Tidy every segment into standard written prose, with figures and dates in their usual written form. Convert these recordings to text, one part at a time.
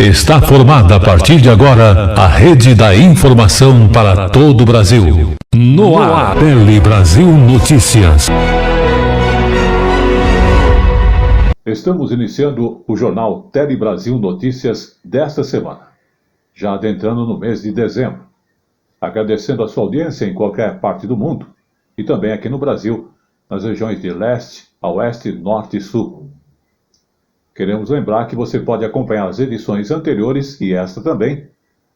Está formada a partir de agora a Rede da Informação para todo o Brasil. No ar, Tele Brasil Notícias. Estamos iniciando o jornal Tele Brasil Notícias desta semana, já adentrando no mês de dezembro. Agradecendo a sua audiência em qualquer parte do mundo e também aqui no Brasil, nas regiões de leste a oeste, norte e sul. Queremos lembrar que você pode acompanhar as edições anteriores e esta também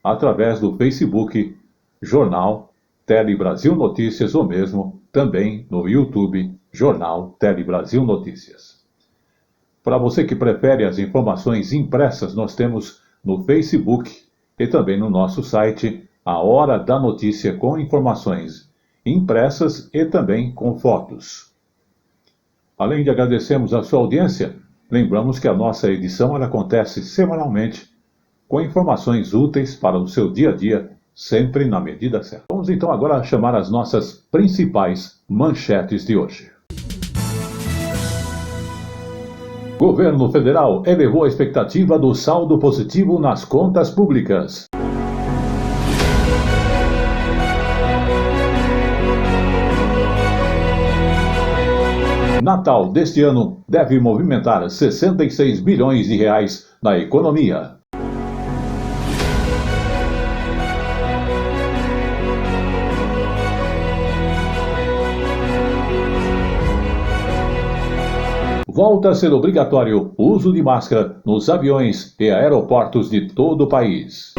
através do Facebook, Jornal Tele Brasil Notícias ou mesmo também no YouTube, Jornal Tele Brasil Notícias. Para você que prefere as informações impressas, nós temos no Facebook e também no nosso site A Hora da Notícia com informações impressas e também com fotos. Além de agradecermos a sua audiência, lembramos que a nossa edição ela acontece semanalmente com informações úteis para o seu dia a dia, sempre na medida certa. Vamos então agora chamar as nossas principais manchetes de hoje. Governo Federal elevou a expectativa do saldo positivo nas contas públicas. Natal deste ano deve movimentar 66 bilhões de reais na economia. Volta a ser obrigatório o uso de máscara nos aviões e aeroportos de todo o país.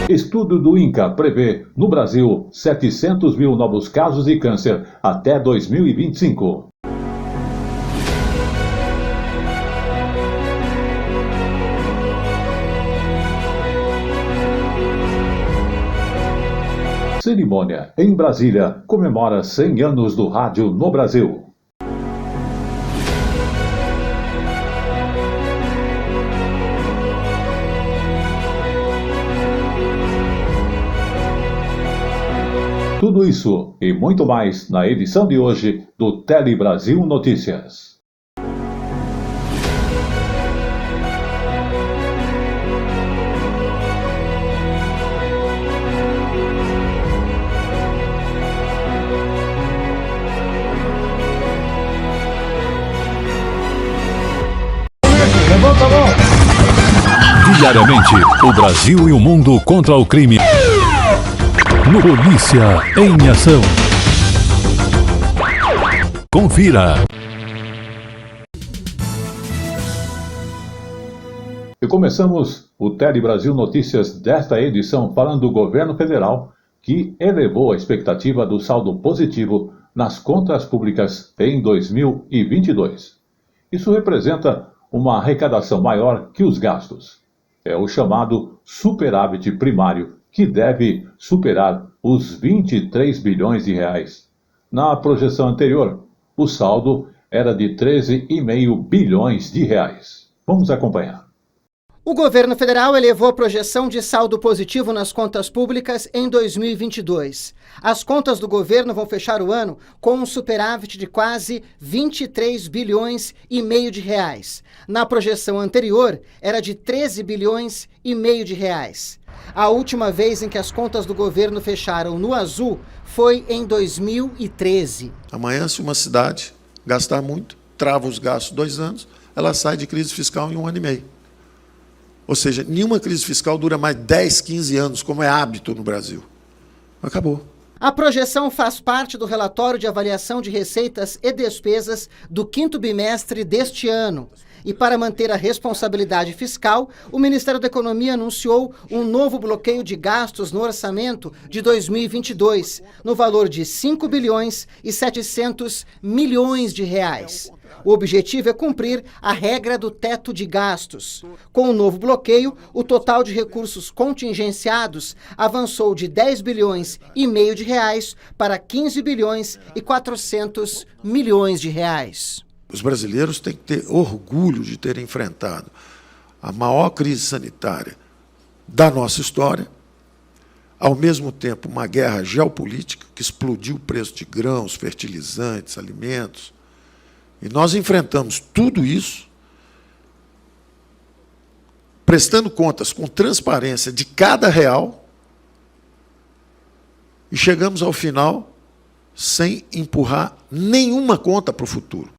Estudo do INCA prevê, no Brasil, 700 mil novos casos de câncer até 2025. Cerimônia em Brasília comemora 100 anos do rádio no Brasil. Tudo isso e muito mais na edição de hoje do Tele Brasil Notícias. Diariamente, o Brasil e o mundo contra o crime. No Polícia em Ação. Confira. E começamos o Tele Brasil Notícias desta edição falando do governo federal que elevou a expectativa do saldo positivo nas contas públicas em 2022. Isso representa uma arrecadação maior que os gastos. É o chamado superávit primário, que deve superar os 23 bilhões de reais. Na projeção anterior, o saldo era de 13,5 bilhões de reais. Vamos acompanhar. O governo federal elevou a projeção de saldo positivo nas contas públicas em 2022. As contas do governo vão fechar o ano com um superávit de quase 23 bilhões e meio de reais. Na projeção anterior, era de 13 bilhões e meio de reais. A última vez em que as contas do governo fecharam no azul foi em 2013. Amanhã, se uma cidade gastar muito, trava os gastos 2 anos, ela sai de crise fiscal em 1 ano e meio. Ou seja, nenhuma crise fiscal dura mais 10, 15 anos, como é hábito no Brasil. Acabou. A projeção faz parte do relatório de avaliação de receitas e despesas do 5º bimestre deste ano. E para manter a responsabilidade fiscal, o Ministério da Economia anunciou um novo bloqueio de gastos no orçamento de 2022, no valor de 5 bilhões e 700 milhões de reais. O objetivo é cumprir a regra do teto de gastos. Com o novo bloqueio, o total de recursos contingenciados avançou de 10 bilhões e meio de reais para 15 bilhões e 400 milhões de reais. Os brasileiros têm que ter orgulho de ter enfrentado a maior crise sanitária da nossa história, ao mesmo tempo, uma guerra geopolítica que explodiu o preço de grãos, fertilizantes, alimentos. E nós enfrentamos tudo isso, prestando contas com transparência de cada real, e chegamos ao final sem empurrar nenhuma conta para o futuro.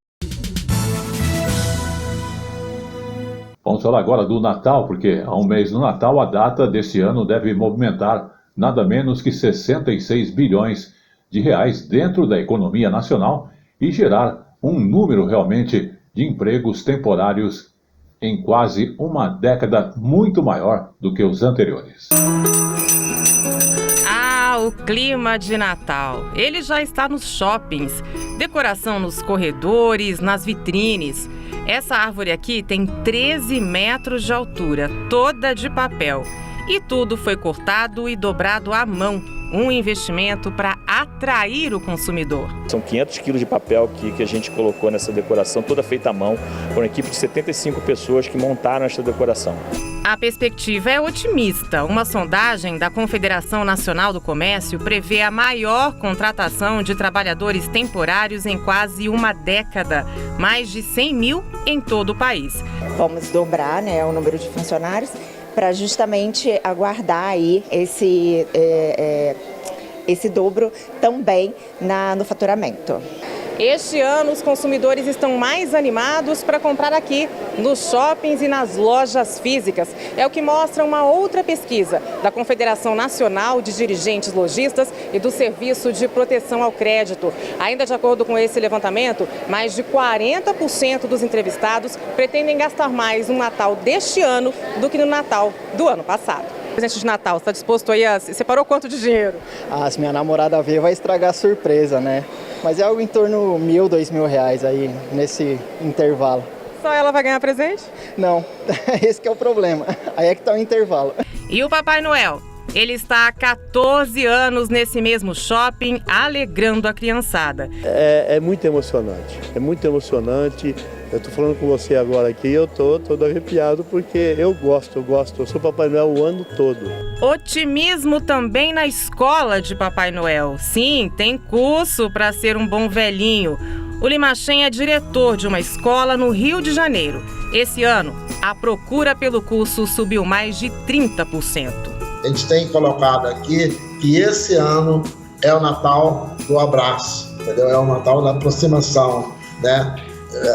Vamos falar agora do Natal, porque há um mês no Natal a data deste ano deve movimentar nada menos que 66 bilhões de reais dentro da economia nacional e gerar um número realmente de empregos temporários em quase uma década muito maior do que os anteriores. O clima de Natal. Ele já está nos shoppings, decoração nos corredores, nas vitrines. Essa árvore aqui tem 13 metros de altura, toda de papel. E tudo foi cortado e dobrado à mão. Um investimento para atrair o consumidor. São 500 quilos de papel que a gente colocou nessa decoração, toda feita à mão, por uma equipe de 75 pessoas que montaram esta decoração. A perspectiva é otimista. Uma sondagem da Confederação Nacional do Comércio prevê a maior contratação de trabalhadores temporários em quase uma década, mais de 100 mil em todo o país. Vamos dobrar, o número de funcionários para justamente aguardar aí esse dobro também no faturamento. Este ano, os consumidores estão mais animados para comprar aqui, nos shoppings e nas lojas físicas. É o que mostra uma outra pesquisa da Confederação Nacional de Dirigentes Lojistas e do Serviço de Proteção ao Crédito. Ainda de acordo com esse levantamento, mais de 40% dos entrevistados pretendem gastar mais no Natal deste ano do que no Natal do ano passado. Presente de Natal, você está disposto aí a... Separou quanto de dinheiro? Se minha namorada ver, vai estragar a surpresa, né? Mas é algo em torno de R$1.000, R$2.000 aí, nesse intervalo. Só ela vai ganhar presente? Não, esse que é o problema. Aí é que está o intervalo. E o Papai Noel? Ele está há 14 anos nesse mesmo shopping, alegrando a criançada. É muito emocionante, Eu estou falando com você agora aqui, eu estou todo arrepiado porque eu gosto, eu sou Papai Noel o ano todo. Otimismo também na escola de Papai Noel. Sim, tem curso para ser um bom velhinho. O Limachem é diretor de uma escola no Rio de Janeiro. Esse ano, a procura pelo curso subiu mais de 30%. A gente tem colocado aqui que esse ano é o Natal do abraço, entendeu? É o Natal da aproximação, né?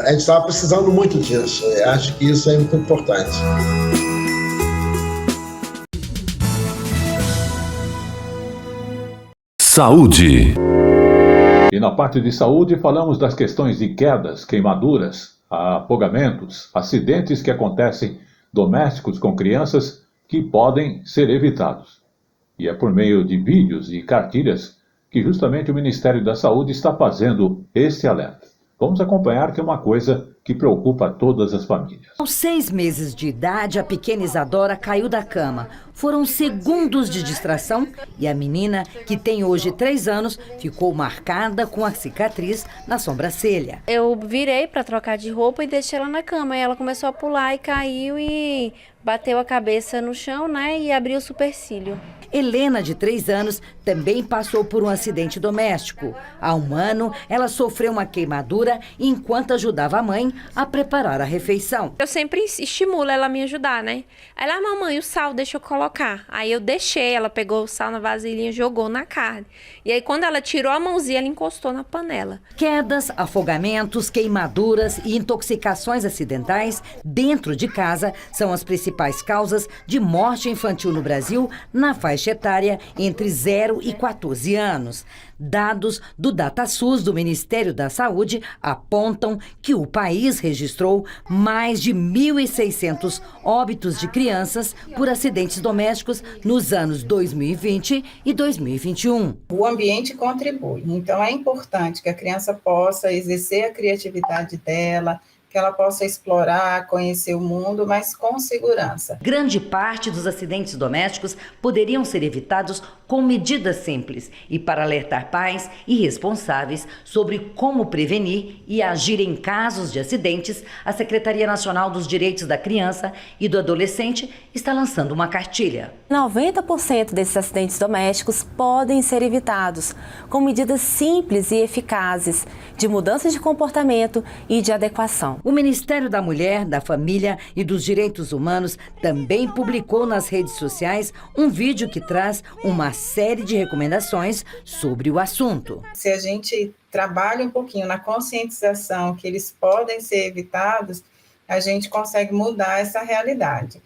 A gente estava precisando muito disso. Eu acho que isso é muito importante. Saúde. E na parte de saúde falamos das questões de quedas, queimaduras, afogamentos, acidentes que acontecem domésticos com crianças que podem ser evitados. E é por meio de vídeos e cartilhas que justamente o Ministério da Saúde está fazendo esse alerta. Vamos acompanhar, que é uma coisa que preocupa todas as famílias. Aos 6 meses de idade, a pequena Isadora caiu da cama. Foram segundos de distração e a menina, que tem hoje 3 anos, ficou marcada com a cicatriz na sobrancelha. Eu virei para trocar de roupa e deixei ela na cama. E ela começou a pular e caiu e bateu a cabeça no chão, e abriu o supercílio. Helena, de 3 anos, também passou por um acidente doméstico. Há 1 ano, ela sofreu uma queimadura enquanto ajudava a mãe a preparar a refeição. Eu sempre estimulo ela a me ajudar, Aí ela, mamãe, o sal, deixa eu colocar. Aí eu deixei, ela pegou o sal na vasilhinha e jogou na carne. E aí quando ela tirou a mãozinha, ela encostou na panela. Quedas, afogamentos, queimaduras e intoxicações acidentais dentro de casa são as principais causas de morte infantil no Brasil na faixa etária entre 0 e 14 anos. Dados do DataSUS do Ministério da Saúde apontam que o país registrou mais de 1.600 óbitos de crianças por acidentes domésticos nos anos 2020 e 2021. O ambiente contribui, então é importante que a criança possa exercer a criatividade dela, que ela possa explorar, conhecer o mundo, mas com segurança. Grande parte dos acidentes domésticos poderiam ser evitados com medidas simples e para alertar pais e responsáveis sobre como prevenir e agir em casos de acidentes, a Secretaria Nacional dos Direitos da Criança e do Adolescente está lançando uma cartilha. 90% desses acidentes domésticos podem ser evitados com medidas simples e eficazes de mudança de comportamento e de adequação. O Ministério da Mulher, da Família e dos Direitos Humanos também publicou nas redes sociais um vídeo que traz uma série de recomendações sobre o assunto. Se a gente trabalha um pouquinho na conscientização que eles podem ser evitados, a gente consegue mudar essa realidade.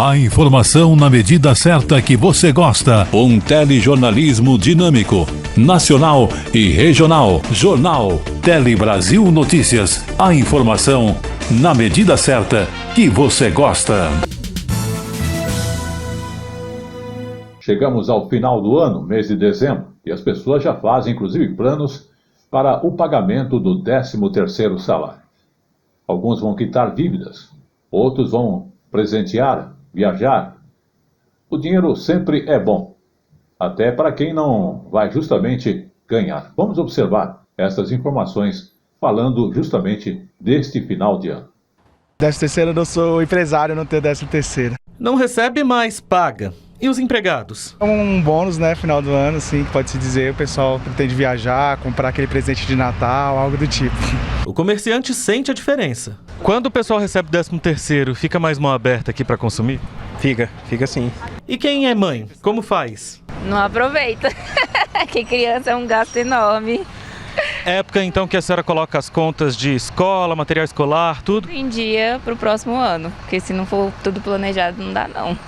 A informação na medida certa que você gosta. Um telejornalismo dinâmico, nacional e regional. Jornal Tele Brasil Notícias. A informação na medida certa que você gosta. Chegamos ao final do ano, mês de dezembro, e as pessoas já fazem, inclusive, planos para o pagamento do 13º salário. Alguns vão quitar dívidas, outros vão presentear, viajar. O dinheiro sempre é bom, até para quem não vai justamente ganhar. Vamos observar essas informações falando justamente deste final de ano. 13º, eu não sou empresário, não tenho 13º. Não recebe, mas paga. E os empregados? É um bônus, né, final do ano, assim, que pode-se dizer, o pessoal pretende viajar, comprar aquele presente de Natal, algo do tipo. O comerciante sente a diferença. Quando o pessoal recebe 13º, fica mais mão aberta aqui para consumir? Fica sim. E quem é mãe, como faz? Não aproveita, que criança é um gasto enorme. Época então que a senhora coloca as contas de escola, material escolar, tudo? Em dia para o próximo ano, porque se não for tudo planejado não dá não.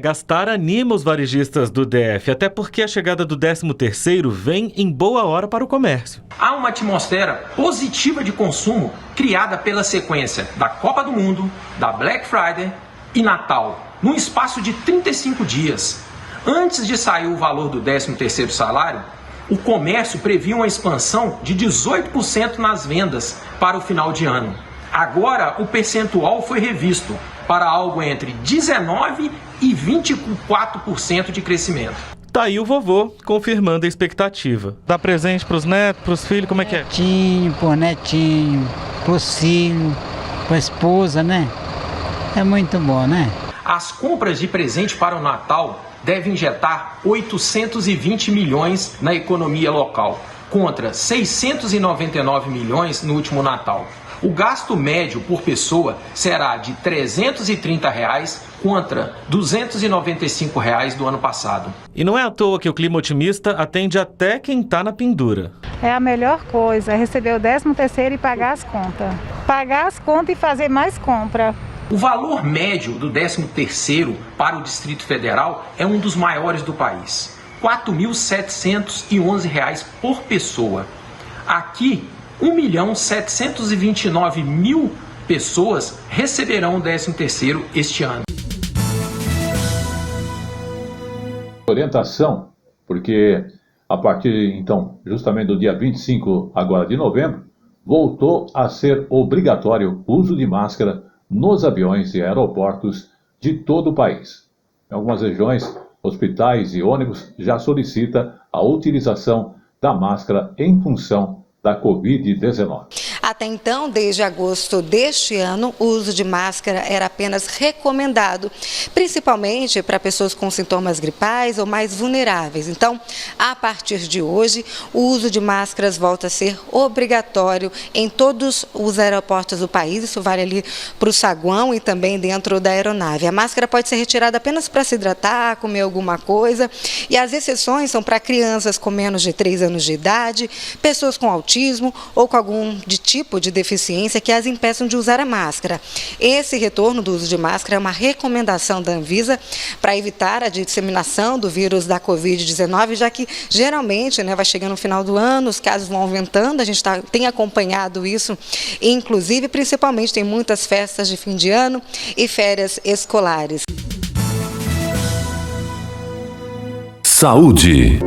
Gastar anima os varejistas do DF, até porque a chegada do 13º vem em boa hora para o comércio. Há uma atmosfera positiva de consumo criada pela sequência da Copa do Mundo, da Black Friday e Natal, num espaço de 35 dias. Antes de sair o valor do 13º salário, o comércio previa uma expansão de 18% nas vendas para o final de ano. Agora, o percentual foi revisto para algo entre 19% e 24% de crescimento. Tá aí o vovô confirmando a expectativa. Dá presente pros netos, pros filhos, como é que é? Netinho, por netinho, pros filhos, pra esposa, né? É muito bom, né? As compras de presente para o Natal devem injetar 820 milhões na economia local, contra 699 milhões no último Natal. O gasto médio por pessoa será de R$ 330 contra R$ 295 do ano passado. E não é à toa que o clima otimista atende até quem está na pendura. É a melhor coisa, receber o 13º e pagar as contas. Pagar as contas e fazer mais compra. O valor médio do 13º para o Distrito Federal é um dos maiores do país. R$ 4.711 por pessoa. Aqui, 1.729.000 pessoas receberão o 13º este ano. Orientação, porque a partir, então, justamente do dia 25 agora de novembro, voltou a ser obrigatório o uso de máscara nos aviões e aeroportos de todo o país. Em algumas regiões, hospitais e ônibus já solicitam a utilização da máscara em função da Covid-19. Até então, desde agosto deste ano, o uso de máscara era apenas recomendado, principalmente para pessoas com sintomas gripais ou mais vulneráveis. Então, a partir de hoje, o uso de máscaras volta a ser obrigatório em todos os aeroportos do país. Isso vale ali para o saguão e também dentro da aeronave. A máscara pode ser retirada apenas para se hidratar, comer alguma coisa, e as exceções são para crianças com menos de 3 anos de idade, pessoas com autismo ou com algum tipo de deficiência que as impeçam de usar a máscara. Esse retorno do uso de máscara é uma recomendação da Anvisa para evitar a disseminação do vírus da Covid-19, já que geralmente, vai chegando no final do ano, os casos vão aumentando, a gente tem acompanhado isso, inclusive, principalmente, tem muitas festas de fim de ano e férias escolares. Saúde.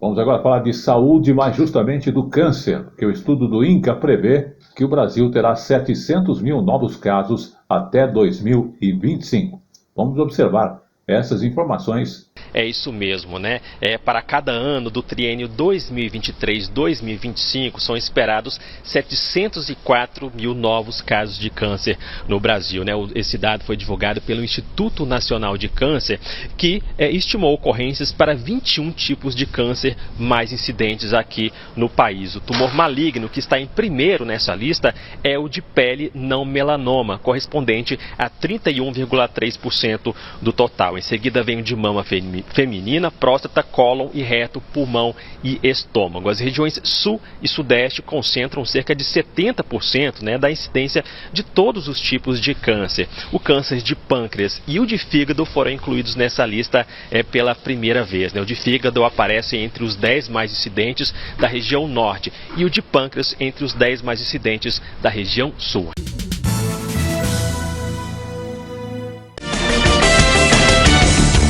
Vamos agora falar de saúde, mas justamente do câncer, que o estudo do INCA prevê que o Brasil terá 700 mil novos casos até 2025. Vamos observar essas informações. É isso mesmo, né? Para cada ano do triênio 2023-2025 são esperados 704 mil novos casos de câncer no Brasil, né? Esse dado foi divulgado pelo Instituto Nacional de Câncer, que estimou ocorrências para 21 tipos de câncer mais incidentes aqui no país. O tumor maligno que está em primeiro nessa lista é o de pele não melanoma, correspondente a 31,3% do total. Em seguida vem o de mama feminina, próstata, cólon e reto, pulmão e estômago. As regiões sul e sudeste concentram cerca de 70%, né, da incidência de todos os tipos de câncer. O câncer de pâncreas e o de fígado foram incluídos nessa lista pela primeira vez, né? O de fígado aparece entre os 10 mais incidentes da região norte e o de pâncreas entre os 10 mais incidentes da região sul.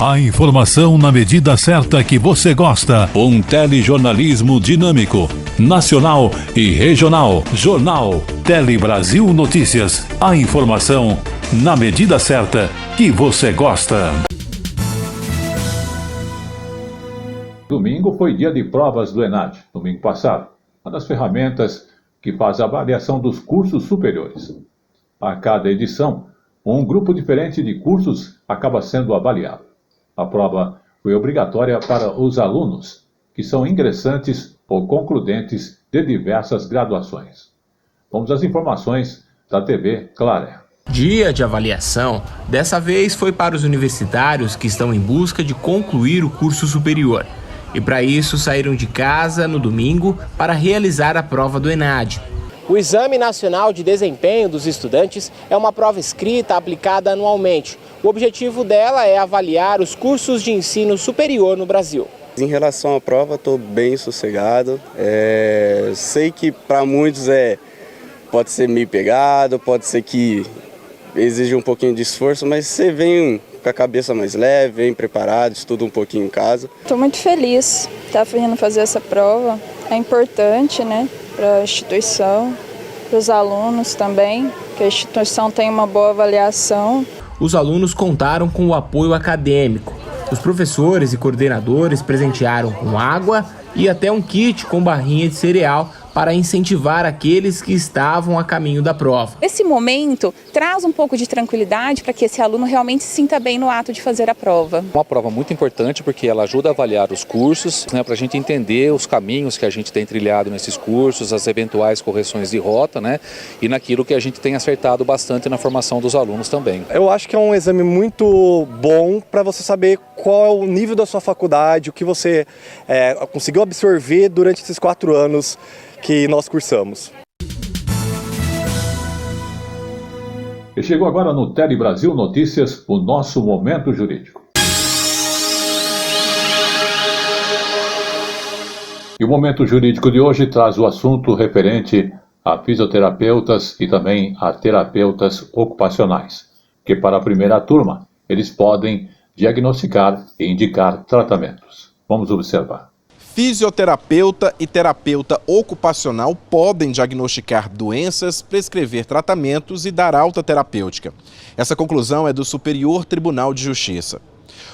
A informação na medida certa que você gosta. Um telejornalismo dinâmico, nacional e regional. Jornal Tele Brasil Notícias. A informação na medida certa que você gosta. Domingo foi dia de provas do ENAD, domingo passado. Uma das ferramentas que faz a avaliação dos cursos superiores. A cada edição, um grupo diferente de cursos acaba sendo avaliado. A prova foi obrigatória para os alunos, que são ingressantes ou concludentes de diversas graduações. Vamos às informações da TV Clara. Dia de avaliação, dessa vez foi para os universitários que estão em busca de concluir o curso superior. E para isso saíram de casa no domingo para realizar a prova do ENAD. O Exame Nacional de Desempenho dos Estudantes é uma prova escrita aplicada anualmente. O objetivo dela é avaliar os cursos de ensino superior no Brasil. Em relação à prova, estou bem sossegado. Sei que para muitos pode ser meio pegado, pode ser que exige um pouquinho de esforço, mas você vem com a cabeça mais leve, vem preparado, estuda um pouquinho em casa. Estou muito feliz de estar vindo fazer essa prova. É importante, né, para a instituição, para os alunos também, que a instituição tenha uma boa avaliação. Os alunos contaram com o apoio acadêmico. Os professores e coordenadores presentearam com água e até um kit com barrinha de cereal para incentivar aqueles que estavam a caminho da prova. Esse momento traz um pouco de tranquilidade para que esse aluno realmente se sinta bem no ato de fazer a prova. Uma prova muito importante porque ela ajuda a avaliar os cursos, né, para a gente entender os caminhos que a gente tem trilhado nesses cursos, as eventuais correções de rota, né, e naquilo que a gente tem acertado bastante na formação dos alunos também. Eu acho que é um exame muito bom para você saber qual é o nível da sua faculdade, o que você conseguiu absorver durante esses 4 anos que nós cursamos. E chegou agora no Tele Brasil Notícias, o nosso Momento Jurídico. E o Momento Jurídico de hoje traz o assunto referente a fisioterapeutas e também a terapeutas ocupacionais, que para a primeira turma, eles podem diagnosticar e indicar tratamentos. Vamos observar. Fisioterapeuta e terapeuta ocupacional podem diagnosticar doenças, prescrever tratamentos e dar alta terapêutica. Essa conclusão é do Superior Tribunal de Justiça.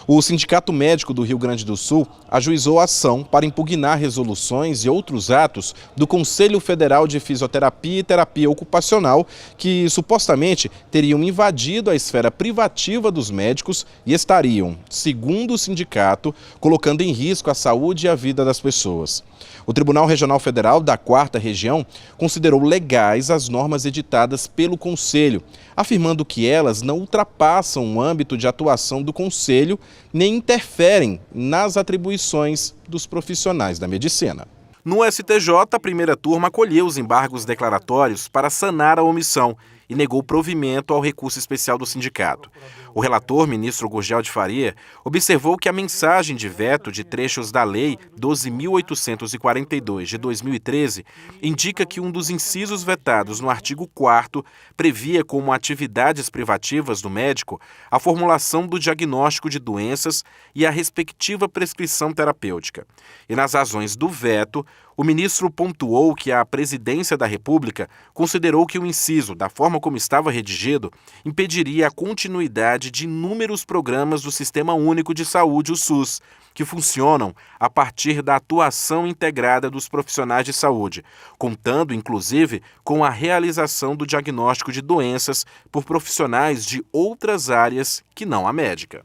O Sindicato Médico do Rio Grande do Sul ajuizou ação para impugnar resoluções e outros atos do Conselho Federal de Fisioterapia e Terapia Ocupacional que supostamente teriam invadido a esfera privativa dos médicos e estariam, segundo o sindicato, colocando em risco a saúde e a vida das pessoas. O Tribunal Regional Federal da 4ª Região considerou legais as normas editadas pelo Conselho, afirmando que elas não ultrapassam o âmbito de atuação do Conselho nem interferem nas atribuições dos profissionais da medicina. No STJ, a primeira turma acolheu os embargos declaratórios para sanar a omissão e negou provimento ao recurso especial do sindicato. O relator, ministro Gurgel de Faria, observou que a mensagem de veto de trechos da Lei 12.842 de 2013 indica que um dos incisos vetados no artigo 4º previa como atividades privativas do médico a formulação do diagnóstico de doenças e a respectiva prescrição terapêutica. E nas razões do veto, o ministro pontuou que a Presidência da República considerou que o inciso, da forma como estava redigido, impediria a continuidade de inúmeros programas do Sistema Único de Saúde, o SUS, que funcionam a partir da atuação integrada dos profissionais de saúde, contando, inclusive, com a realização do diagnóstico de doenças por profissionais de outras áreas que não a médica.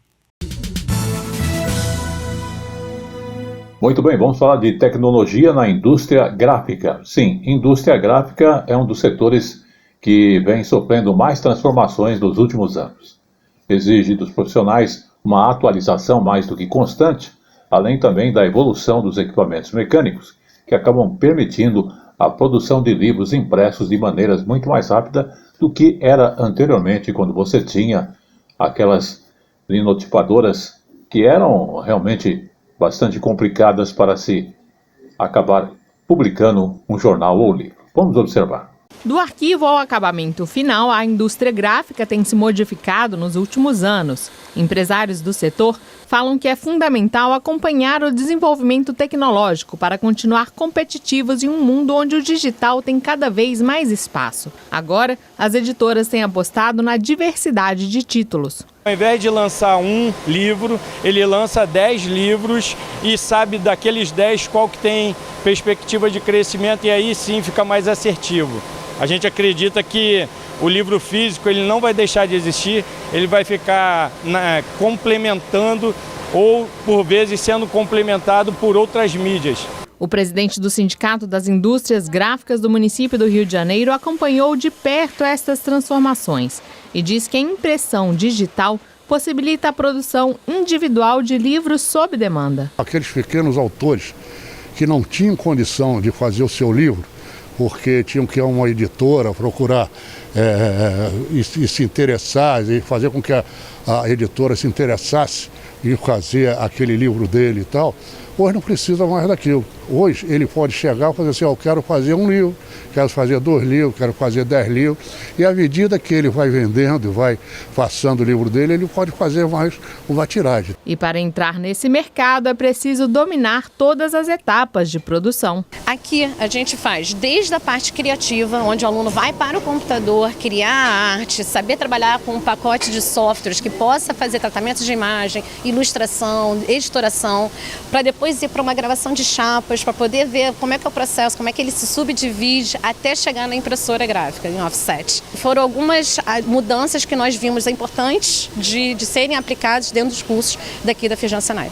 Muito bem, vamos falar de tecnologia na indústria gráfica. Sim, indústria gráfica é um dos setores que vem sofrendo mais transformações nos últimos anos. Exige dos profissionais uma atualização mais do que constante, além também da evolução dos equipamentos mecânicos, que acabam permitindo a produção de livros impressos de maneiras muito mais rápidas do que era anteriormente, quando você tinha aquelas linotipadoras que eram realmente bastante complicadas para se acabar publicando um jornal ou livro. Vamos observar. Do arquivo ao acabamento final, a indústria gráfica tem se modificado nos últimos anos. Empresários do setor falam que é fundamental acompanhar o desenvolvimento tecnológico para continuar competitivos em um mundo onde o digital tem cada vez mais espaço. Agora, as editoras têm apostado na diversidade de títulos. Ao invés de lançar um livro, ele lança 10 livros e sabe daqueles 10 qual que tem perspectiva de crescimento e aí sim fica mais assertivo. A gente acredita que o livro físico ele não vai deixar de existir, ele vai ficar complementando ou, por vezes, sendo complementado por outras mídias. O presidente do Sindicato das Indústrias Gráficas do município do Rio de Janeiro acompanhou de perto estas transformações e diz que a impressão digital possibilita a produção individual de livros sob demanda. Aqueles pequenos autores que não tinham condição de fazer o seu livro, porque tinham que ir a uma editora procurar e se interessar e fazer com que a editora se interessasse em fazer aquele livro dele e tal, hoje não precisa mais daquilo. Hoje ele pode chegar e fazer assim, eu quero fazer um livro, quero fazer 2 livros, quero fazer 10 livros, e à medida que ele vai vendendo e vai passando o livro dele, ele pode fazer mais uma tiragem. E para entrar nesse mercado é preciso dominar todas as etapas de produção. Aqui a gente faz desde a parte criativa, onde o aluno vai para o computador, criar a arte, saber trabalhar com um pacote de softwares que possa fazer tratamentos de imagem, ilustração, editoração, para depois ir para uma gravação de chapas, para poder ver como é que é o processo, como é que ele se subdivide até chegar na impressora gráfica, em offset. Foram algumas mudanças que nós vimos importantes de serem aplicadas dentro dos cursos daqui da Feijão Senai.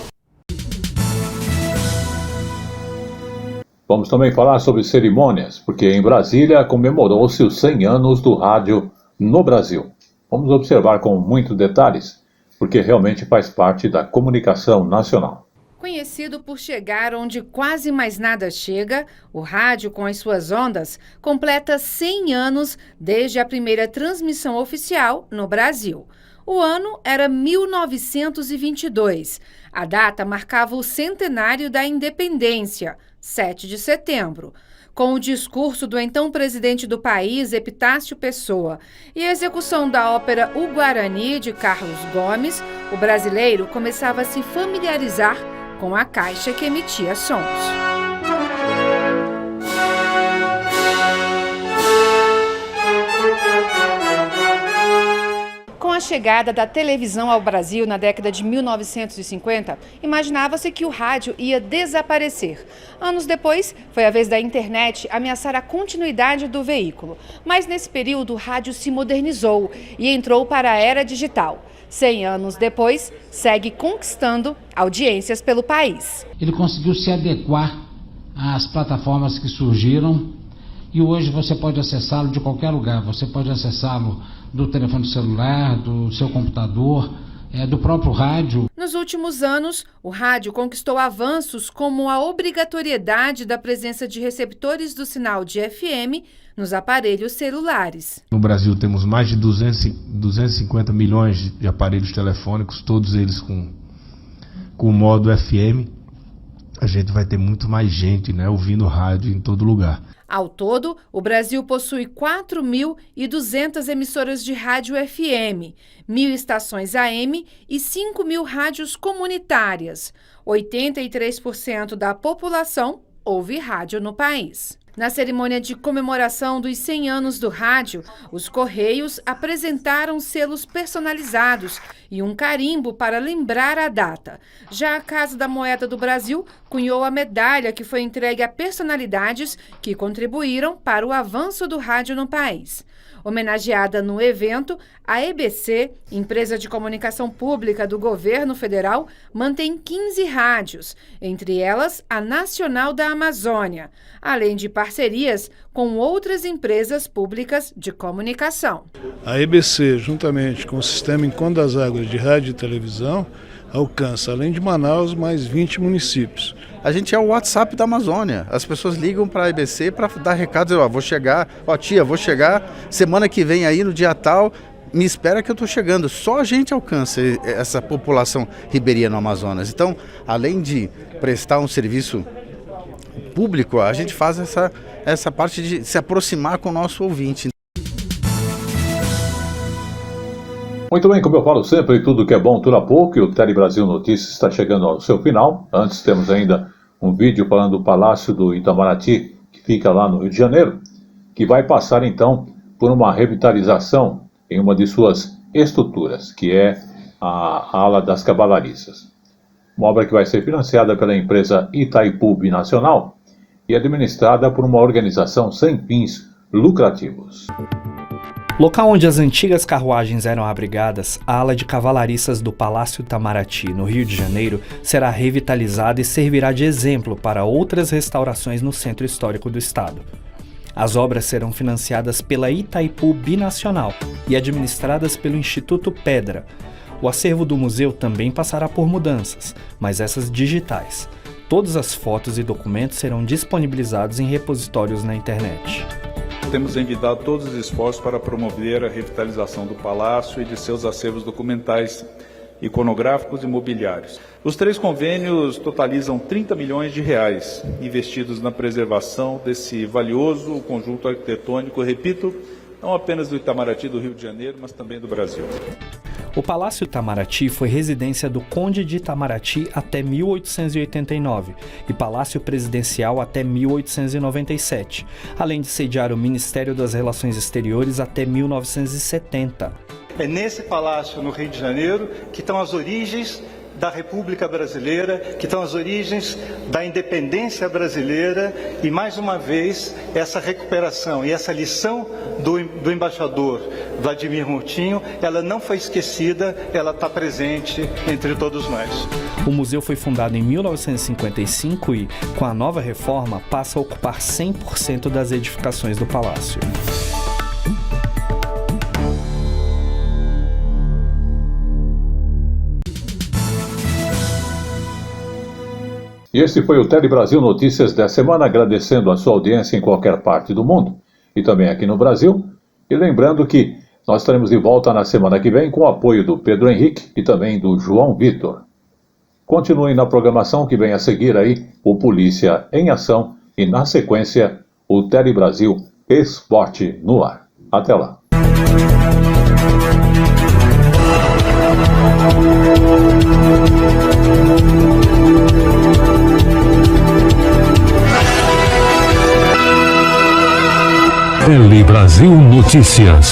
Vamos também falar sobre cerimônias, porque em Brasília comemorou-se os 100 anos do rádio no Brasil. Vamos observar com muitos detalhes, porque realmente faz parte da comunicação nacional. Conhecido por chegar onde quase mais nada chega, o rádio, com as suas ondas, completa 100 anos desde a primeira transmissão oficial no Brasil. O ano era 1922. A data marcava o centenário da independência, 7 de setembro. Com o discurso do então presidente do país, Epitácio Pessoa, e a execução da ópera O Guarani, de Carlos Gomes, o brasileiro começava a se familiarizar com a caixa que emitia sons. Com a chegada da televisão ao Brasil na década de 1950, imaginava-se que o rádio ia desaparecer. Anos depois, foi a vez da internet ameaçar a continuidade do veículo. Mas nesse período, o rádio se modernizou e entrou para a era digital. 100 anos depois, segue conquistando audiências pelo país. Ele conseguiu se adequar às plataformas que surgiram e hoje você pode acessá-lo de qualquer lugar. Você pode acessá-lo do telefone celular, do seu computador, do próprio rádio. Nos Nos últimos anos, o rádio conquistou avanços como a obrigatoriedade da presença de receptores do sinal de FM nos aparelhos celulares. No Brasil temos mais de 250 milhões de aparelhos telefônicos, todos eles com o modo FM. A gente vai ter muito mais gente, ouvindo rádio em todo lugar. Ao todo, o Brasil possui 4.200 emissoras de rádio FM, 1.000 estações AM e 5.000 rádios comunitárias. 83% da população ouve rádio no país. Na cerimônia de comemoração dos 100 anos do rádio, os Correios apresentaram selos personalizados e um carimbo para lembrar a data. Já a Casa da Moeda do Brasil cunhou a medalha que foi entregue a personalidades que contribuíram para o avanço do rádio no país. Homenageada no evento, a EBC, empresa de comunicação pública do governo federal, mantém 15 rádios, entre elas a Nacional da Amazônia, além de parcerias com outras empresas públicas de comunicação. A EBC, juntamente com o Sistema Encontro das Águas de Rádio e Televisão, alcança, além de Manaus, mais 20 municípios. A gente é o WhatsApp da Amazônia. As pessoas ligam para a EBC para dar recados. Vou chegar, tia, vou chegar semana que vem aí no dia tal, me espera que eu estou chegando. Só a gente alcança essa população ribeirinha no Amazonas. Então, além de prestar um serviço público, a gente faz essa parte de se aproximar com o nosso ouvinte. Muito bem, como eu falo sempre, tudo que é bom dura pouco, e o Tele Brasil Notícias está chegando ao seu final. Antes temos ainda um vídeo falando do Palácio do Itamaraty, que fica lá no Rio de Janeiro, que vai passar então por uma revitalização em uma de suas estruturas, que é a ala das cavalariças. Uma obra que vai ser financiada pela empresa Itaipu Binacional e administrada por uma organização sem fins lucrativos. Local onde as antigas carruagens eram abrigadas, a ala de cavalariças do Palácio Itamaraty, no Rio de Janeiro, será revitalizada e servirá de exemplo para outras restaurações no centro histórico do estado. As obras serão financiadas pela Itaipu Binacional e administradas pelo Instituto Pedra. O acervo do museu também passará por mudanças, mas essas digitais. Todas as fotos e documentos serão disponibilizados em repositórios na internet. Temos envidado todos os esforços para promover a revitalização do palácio e de seus acervos documentais, iconográficos e mobiliários. Os 3 convênios totalizam 30 milhões de reais investidos na preservação desse valioso conjunto arquitetônico, repito, não apenas do Itamaraty do Rio de Janeiro, mas também do Brasil. O Palácio Itamaraty foi residência do Conde de Itamaraty até 1889 e Palácio Presidencial até 1897, além de sediar o Ministério das Relações Exteriores até 1970. É nesse palácio, no Rio de Janeiro, que estão as origens da República Brasileira, que estão as origens da independência brasileira e, mais uma vez, essa recuperação e essa lição do embaixador Vladimir Murtinho, ela não foi esquecida, ela está presente entre todos nós. O museu foi fundado em 1955 e, com a nova reforma, passa a ocupar 100% das edificações do palácio. E esse foi o Tele Brasil Notícias da semana, agradecendo a sua audiência em qualquer parte do mundo e também aqui no Brasil. E lembrando que nós estaremos de volta na semana que vem com o apoio do Pedro Henrique e também do João Vitor. Continuem na programação que vem a seguir aí o Polícia em Ação e, na sequência, o Tele Brasil Esporte no Ar. Até lá. Tele Brasil Notícias.